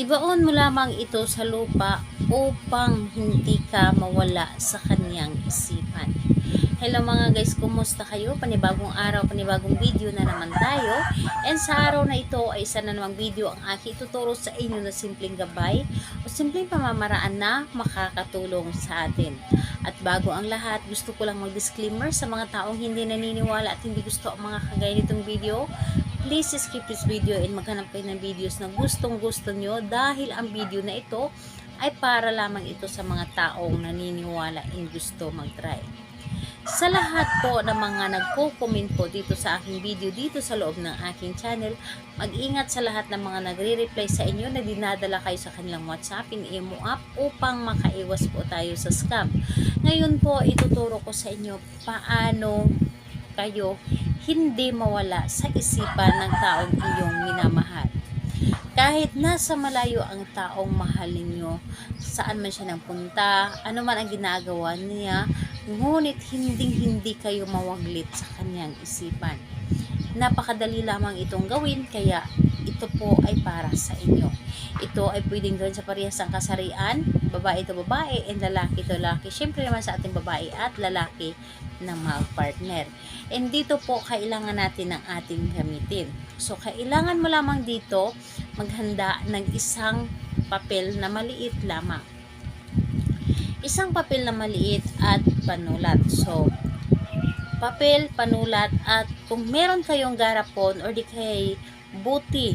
Ibaon mo lamang ito sa lupa upang hindi ka mawala sa kanyang isipan. Hello mga guys, kumusta kayo? Panibagong araw, panibagong video na naman tayo. And sa araw na ito ay isa na namang video ang aking ituturo sa inyo na simpleng gabay o simpleng pamamaraan na makakatulong sa atin. At bago ang lahat, gusto ko lang mag-disclaimer sa mga taong hindi naniniwala at hindi gusto ang mga kagaya nitong video. Please skip this video and maghanap kayo ng videos na gustong-gusto nyo dahil ang video na ito ay para lamang ito sa mga taong naniniwala and gusto mag-try. Sa lahat po ng mga nagko-comment po dito sa aking video dito sa loob ng aking channel, mag-ingat sa lahat ng mga nagre-reply sa inyo na dinadala kayo sa kanilang WhatsApp, in-emo app upang makaiwas po tayo sa scam. Ngayon po, ituturo ko sa inyo paano kayo hindi mawala sa isipan ng taong iyong minamahal. Kahit nasa malayo ang taong mahal ninyo, saan man siya nagpunta, ano man ang ginagawa niya, ngunit hindi kayo mawaglit sa kanyang isipan. Napakadali lamang itong gawin, kaya ito po ay para sa inyo. Ito ay pwedeng gawin sa parehasang kasarian, babae to babae and lalaki to lalaki. Siyempre naman sa ating babae at lalaki na mag-partner. And dito po kailangan natin ng ating gamitin. So kailangan mo lamang dito maghanda ng isang papel na maliit lamang. Isang papel na maliit at panulat. So papel, panulat, at kung meron kayong garapon or di kay buti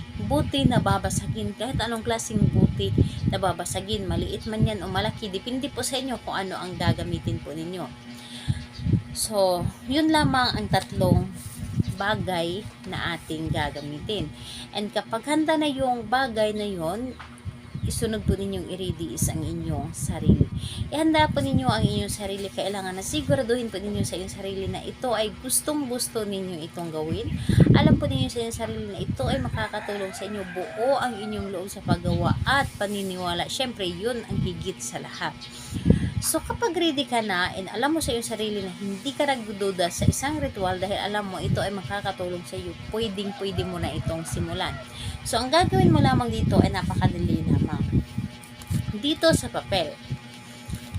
na babasagin, kahit anong klaseng buti na babasagin, maliit man yan o malaki, depende po sa inyo kung ano ang gagamitin po ninyo. So, yun lamang ang tatlong bagay na ating gagamitin. And kapag handa na yung bagay na yun, isunod po ninyong i-ready is ang inyong sarili. Ihanda po ninyo ang inyong sarili. Kailangan na siguraduhin po ninyo sa inyong sarili na ito ay gustong-gusto ninyo itong gawin. Alam po ninyo sa inyong sarili na ito ay makakatulong sa inyo. Buo ang inyong loob sa paggawa at paniniwala. Siyempre, yun ang higit sa lahat. So, kapag ready ka na and alam mo sa iyong sarili na hindi ka nagdududa sa isang ritual dahil alam mo ito ay makakatulong sa iyo, pwedeng-pwede mo na itong simulan. So, ang gagawin mo lamang dito ay napakadali lamang. Dito sa papel.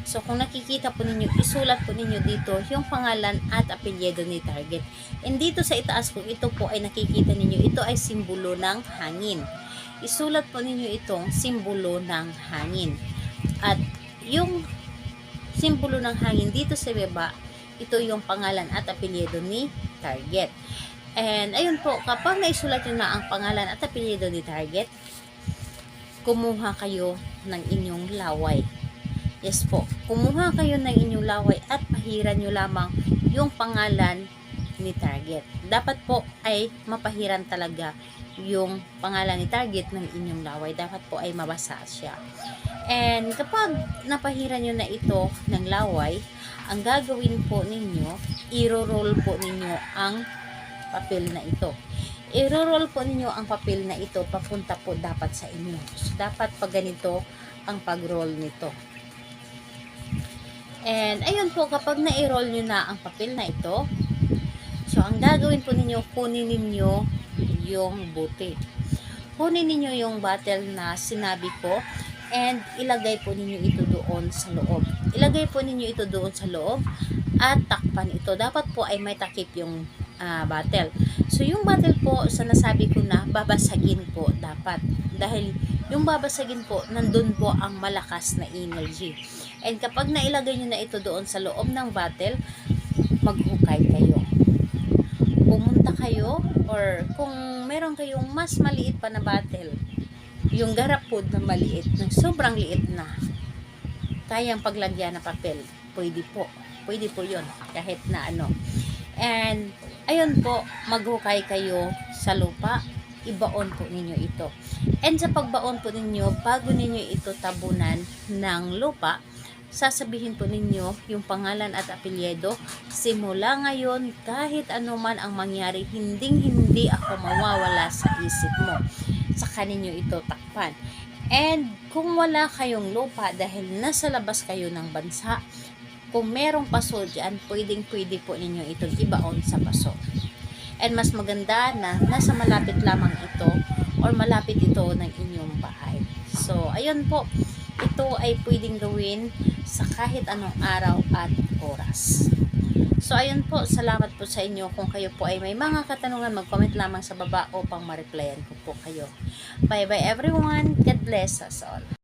So, kung nakikita po ninyo, isulat po ninyo dito yung pangalan at apelyido ni target. And dito sa itaas, kung ito po ay nakikita ninyo, ito ay simbolo ng hangin. Isulat po ninyo itong simbolo ng hangin. At yung simbolo ng hangin dito sa baba, ito yung pangalan at apelyido ni target. And ayun po, kapag naisulat nyo na ang pangalan at apelyido ni target, kumuha kayo ng inyong laway. Yes po, kumuha kayo ng inyong laway at pahiran nyo lamang yung pangalan ni target. Dapat po ay mapahiran talaga yung pangalan ni target ng inyong laway. Dapat po ay mabasa siya. And kapag napahiran nyo na ito ng laway, ang gagawin po ninyo, i-roll po ninyo ang papel na ito. I-roll po ninyo ang papel na ito papunta po dapat sa inyo. So, dapat pag ganito ang pag-roll nito. And ayun po, kapag na-roll nyo na ang papel na ito, so ang gagawin po ninyo, kunin ninyo yung buti. Kunin ninyo yung bottle na sinabi ko and ilagay po ninyo ito doon sa loob. Ilagay po ninyo ito doon sa loob at takpan ito. Dapat po ay may takip yung bottle. So yung bottle po, sa nasabi ko na, babasagin po dapat. Dahil yung babasagin po, nandun po ang malakas na energy. And kapag nailagay nyo na ito doon sa loob ng bottle, maghukay kayo. Pumunta kayo or kung meron kayong mas maliit pa na bottle, yung garapod na maliit, ng sobrang liit na, kayang paglagyan na papel, pwede po yun, kahit na ano. And ayun po, maghukay kayo sa lupa, ibaon po ninyo ito. And sa pagbaon po ninyo, bago ninyo ito tabunan ng lupa, sasabihin po ninyo yung pangalan at apelyido. Simula ngayon, kahit ano man ang mangyari, hindi ako mawawala sa isip mo. Saka ninyo ito takpan. And kung wala kayong lupa dahil nasa labas kayo ng bansa, kung merong paso dyan, pwedeng-pwede po ninyo itong ibaon sa paso. And mas maganda na nasa malapit lamang ito or malapit ito ng inyong bahay. So, ayun po. Ito ay pwedeng gawin sa kahit anong araw at oras. So, ayun po. Salamat po sa inyo. Kung kayo po ay may mga katanungan, mag-comment lamang sa baba upang ma-replyan ko po kayo. Bye-bye everyone. God bless us all.